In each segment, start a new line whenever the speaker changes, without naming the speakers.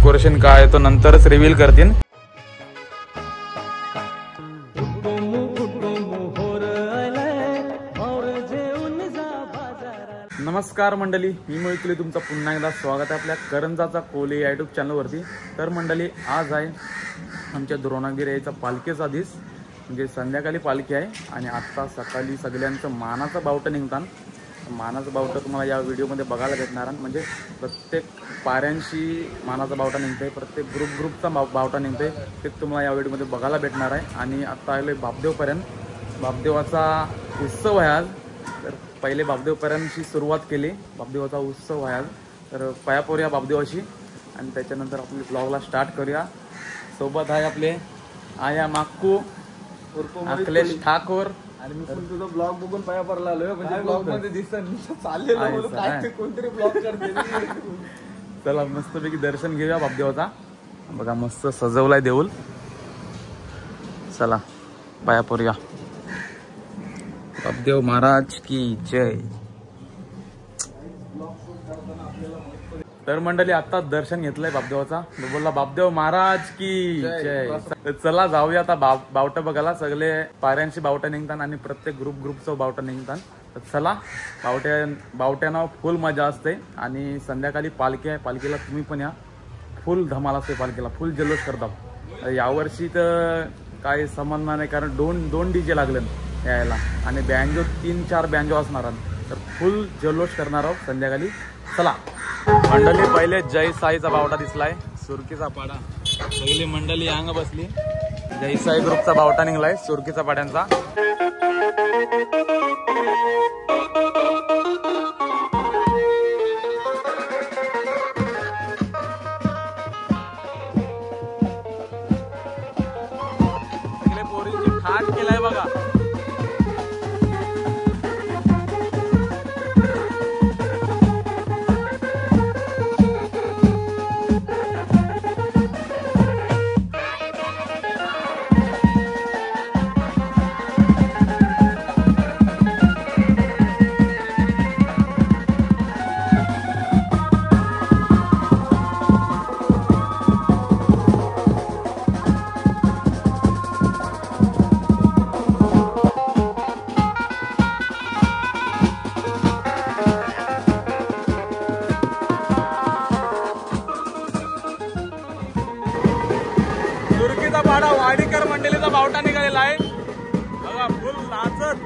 Decoration काय आहे तो नंतरच रिव्हील करतील. नमस्कार मंडळी, मी मोहितले तुमचं पुन्हा एकदा स्वागत आहे आपल्या करंजाचा कोली यूट्यूब चॅनलवरती. तर मंडळी, आज आहे आमच्या द्रोणागिरी यायचा पालखीचा दिवस, म्हणजे संध्याकाळी पालखी आहे आणि आत्ता सकाळी सगळ्यांचं मानाचं बावटं निघतात. मानाचं बावटं तुम्हाला या व्हिडिओमध्ये बघायला भेटणार आहे. म्हणजे प्रत्येक पाऱ्यांशी मानाचा बावटा निघतोय, प्रत्येक ग्रुपचा बावटा निघतोय, ते तुम्हाला या व्हिडिओमध्ये बघायला भेटणार आहे. आणि आत्ता आलो आहे बापदेवपर्यंत. बापदेवाचा उत्सव आहे आज. तर पहिले बापदेवपर्यंतची सुरुवात केली. बापदेवाचा उत्सव आहे आज, तर पायापोरूया बापदेवाशी आणि त्याच्यानंतर आपली ब्लॉगला स्टार्ट करूया. सोबत आहे आपले आया माक्कू, अखिलेश ठाकूर.
आणि मी पण तुझा ब्लॉग बघून पाया पडला आलोय. म्हणजे ब्लॉग मध्ये दिसत चाललेलं काय कोणतरी ब्लॉग करते.
चला मस्तपैकी दर्शन घेऊया बापदेवाचा. बघा मस्त सजवलाय देऊळ. चला पाया पडूया. बापदेव महाराज की जय. तर मंडळी, आता दर्शन घेतलंय बापदेवाचा. बोलला बापदेव महाराज की जय. चला जाऊया आता बावटं बघायला. सगळे पाऱ्यांशी बावटं निघतात आणि प्रत्येक ग्रुपचं बावटं निघतात. तर चला, बावट्यानं फुल मजा असते. आणि संध्याकाळी पालखी आहे, पालखीला तुम्ही पण या. फुल धमाल असते पालखीला, फुल जल्लोष करतात. यावर्षी तर काही समजणार नाही, कारण दोन डीजे लागले यायला आणि बँजो 3-4 बँजो असणार. तर फुल जल्लोष करणार आहोत संध्याकाळी. चला मंडळी, पहिले जय साईचा बावटा दिसलाय, सुरकीचा पाडा. सगळी मंडळी अंग बसली. जय साई ग्रुपचा बावटा निघलाय सुरकीचा पाड्यांचा. सगळे पोरींची थाट केलाय बघा. पाडा वाडीकर मंडळीचा बावटा निघालेला आहे बघा, फुल नाचत.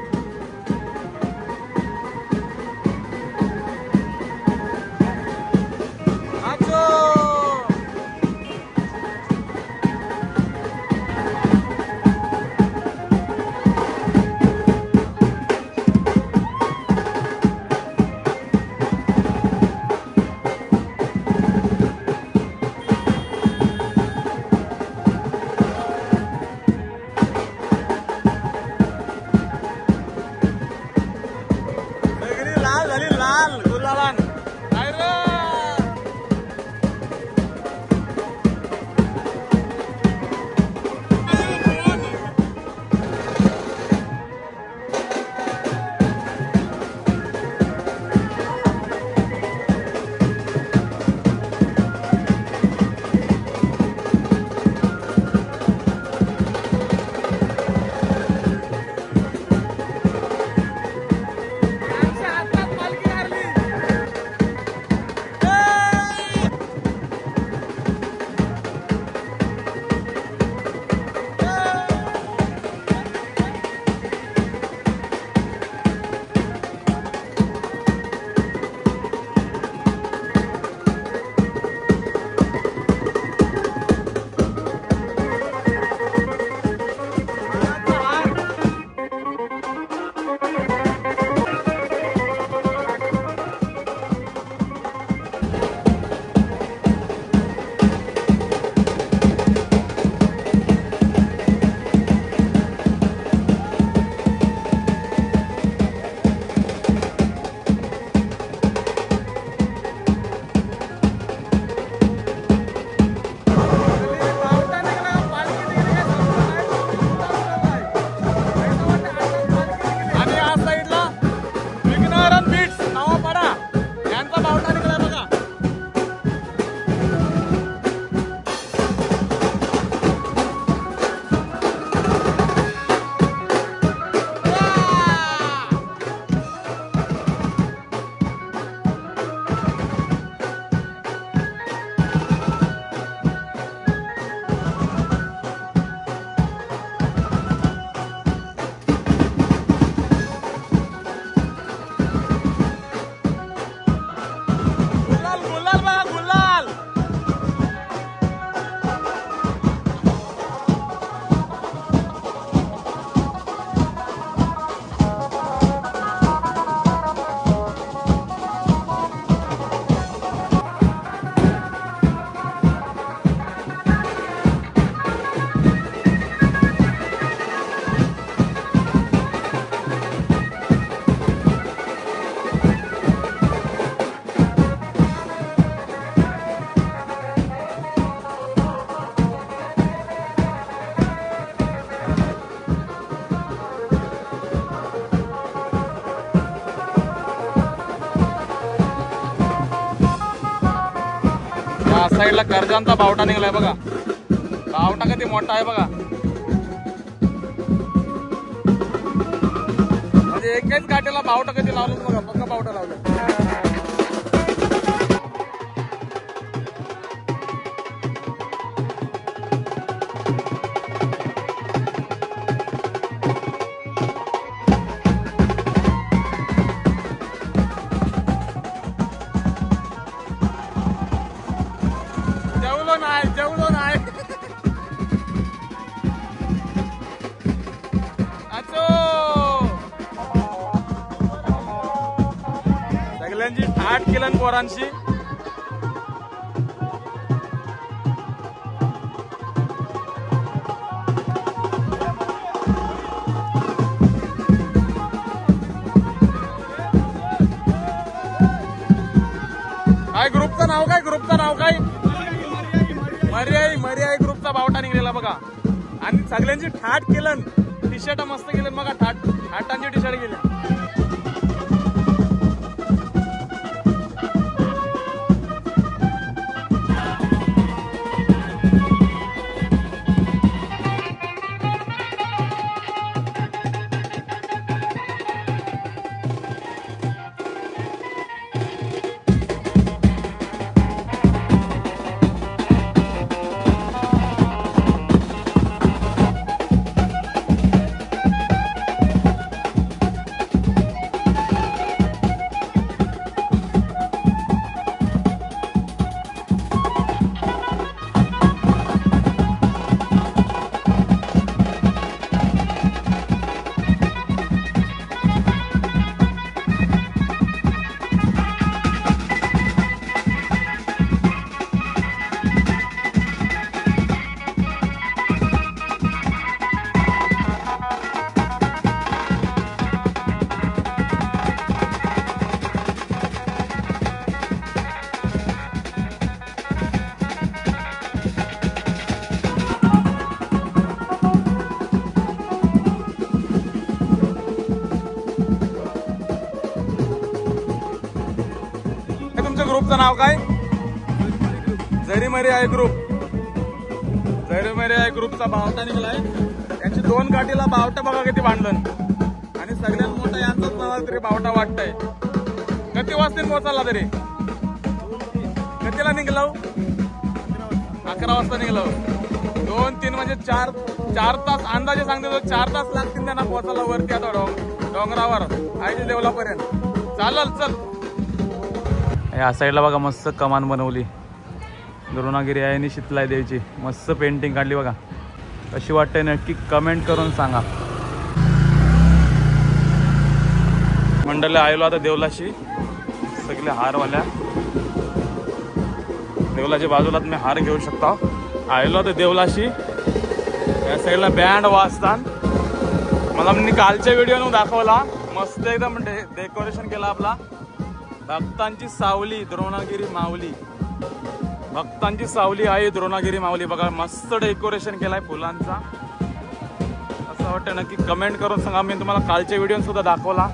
साईडला कर्जांचा बावटा निघालाय बघा. बावटा किती मोठा आहे बघा. म्हणजे एकाच गाठीला बावटा कधी लावलं बघा. पक्का बावटा लावलं. जेवलो नाही. सगळ्यांची ठाट केलं पोरांशी. काय ग्रुपचं नाव काय? ग्रुपचं नाव काय? मर्याई ग्रुपचा बावटा निघलेला बघा. आणि सगळ्यांची ठाट केलं. टी शर्ट मस्त केलं बघा. ठाटांची टी शर्ट केलं. ग्रुपचं नाव काय? जरीमरी आहे ग्रुप. जरीमरी आहे ग्रुपचा बावटा निघालाय. याची 2 गाठीला बावटा बघा किती बांधलं. आणि सगळ्यात मोठा यांचाच नाव तरी बावटा वाटतंय. किती वाजता पोहोचाला तरी? कितीला निघलो? 11 वाजता निघलो. 2-3 म्हणजे 4 तास अंदाजे सांगते. 4 तास लागतील त्यांना पोहोचायला वरती आता डोंगरावर आईच्या देवलापर्यंत. चालल चल. या साईडला बघा मस्त कमान बनवली. द्रोणागिरी आहे आणि शीतलाई देवीची मस्त पेंटिंग काढली बघा. कशी वाटते नक्की कमेंट करून सांगा. मंडळी आलो आता देवलाशी. सगळे हारवाल्या देवलाच्या बाजूला तुम्ही हार घेऊ शकता. आलो आता देवलाशी. या साईडला बँड वाजतात. मला मी कालच्या व्हिडिओ दाखवला. मस्त एकदम डेकोरेशन केला आपला. भक्तांची सावली द्रोणागिरी माऊली. भक्तांची सावली आहे द्रोणागिरी माऊली. बघा मस्त डेकोरेशन केलाय फुलांचा. असं वाटतं नक्की कमेंट करून सांगा. मी तुम्हाला कालच्या व्हिडिओ सुद्धा दाखवला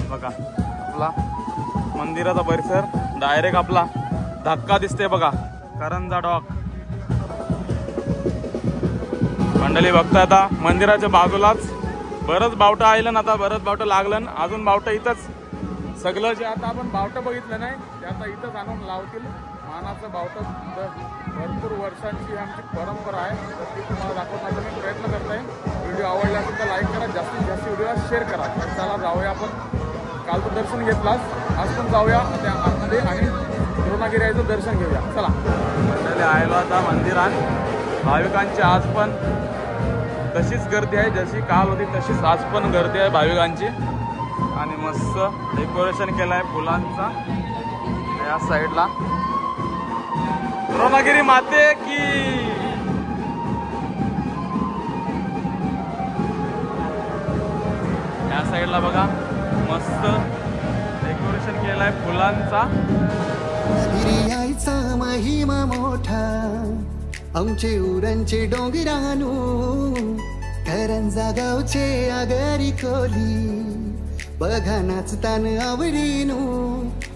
बघा. आपला मंदिराचा परिसर डायरेक्ट आपला धक्का दिसते बघा. करंजा डॉक. मंडळी बघता आता मंदिराच्या बाजूलाच बरंच बावटा आलं ना. आता बरंच बावटा लागलं. अजून बावटा इथंच. सगळं जे आता आपण बावटा बघितलं नाही ते आता इथंच आणून लावतील. मानाचं बावटा भरपूर वर्षांची आमची परंपरा आहे. तर ती तुम्हाला दाखवण्याचा मी प्रयत्न करतोय. व्हिडिओ आवडला असेल तर लाईक करा. जास्तीत जास्त व्हिडिओला शेअर करा. तर चला जाऊया आपण. कालचं दर्शन घेतलास. आज पण जाऊया त्या आतमध्ये आणि द्रोणागिरीचं दर्शन घेऊया. चला मंडळी आलो आता मंदिरात. भाविकांची आज पण तशीच गर्दी आहे. जशी काल होती तशीच आज पण गर्दी आहे भाविकांची. आणि मस्त डेकोरेशन केलं आहे फुलांचा. या साईडला द्रोणागिरी माते की. या साईडला बघा मस्त डेकोरेशन केलं आहे फुलांचा.
गिरियाचा महिमा मोठा आमचे उरणचे डोंगरानू. करंजा गावचे आगरी कोली. बघा नाचतान आवडीनू.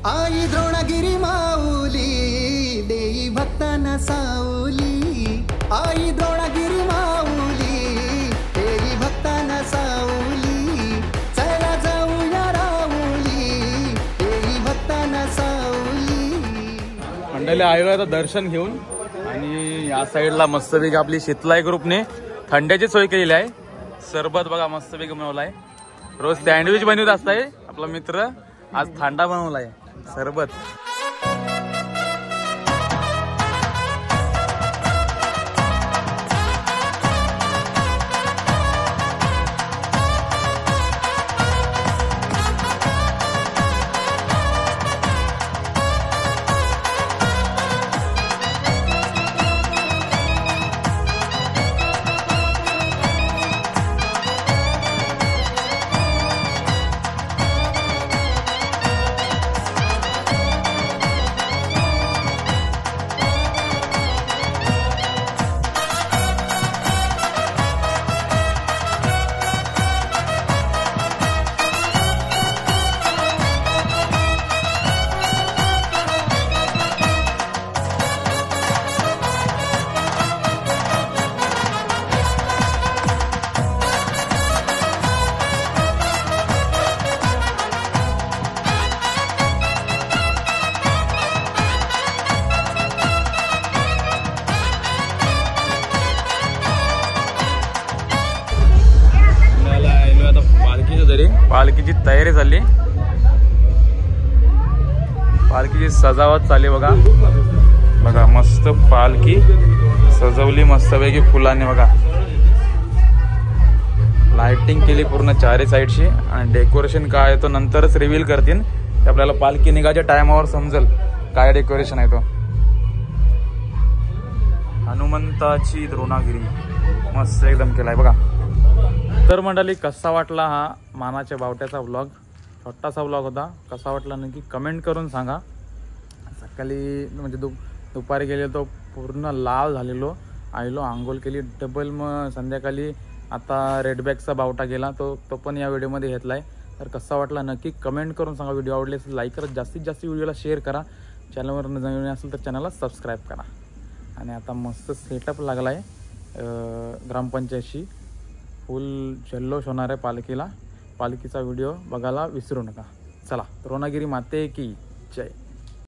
आई द्रोणागिरी माऊली देई भक्तांना सावली, आई द्रोणागिरी माऊली देई भक्तांना सावली, चला जाऊया राऊली देई भक्तांना सावली.
मंडळी आलो आता दर्शन घेऊन आणि या साईडला मस्तपैकी आपली शीतलाई ग्रुपने थंड्याची सोय केलेली आहे. सरबत बघा मस्तपैकी बनवलाय. रोज सँडविच बनवत असताय आपला मित्र, आज थंडा बनवलाय सरबत. पालखीची तयारी झाली, पालखीची सजावट चालली बघा. बघा मस्त पालखी सजवली मस्तपैकी फुलांनी बघा. लाइटिंग केली पूर्ण चारी साईडची आणि डेकोरेशन काय आहे तो नंतरच रिव्हील करतील. ते आपल्याला पालखी निघायच्या टायमावर समजेल काय डेकोरेशन आहे तो. हनुमंताची द्रोणागिरी मस्त एकदम केलाय बघा. तर मंडळी कसा वाटला हा मानाच्या बावट्याचा व्लॉग, छोटासा व्लॉग होता. कसा वाटला नक्की कमेंट करून सांगा. सकाळी म्हणजे दुपारी गेले तो पूर्ण लाल झालेलो, आईलो आंघोळ केली डबल. मग संध्याकाळी आता रेडबॅकचा बावटा गेला तो पण या व्हिडिओमध्ये घेतला आहे. तर कसा वाटला नक्की कमेंट करून सांगा. व्हिडिओ आवडले असेल लाईक करा, जास्तीत जास्त व्हिडिओला शेअर करा. चॅनलवर नवीन असेल तर चॅनलला सबस्क्राईब करा. आणि आता मस्त सेटअप लागला आहे ग्रामपंचायतशी. फुल जल्लोष होणार आहे पालखीला. पालखीचा व्हिडिओ बघायला विसरू नका. चला, द्रोणागिरी माते की जय.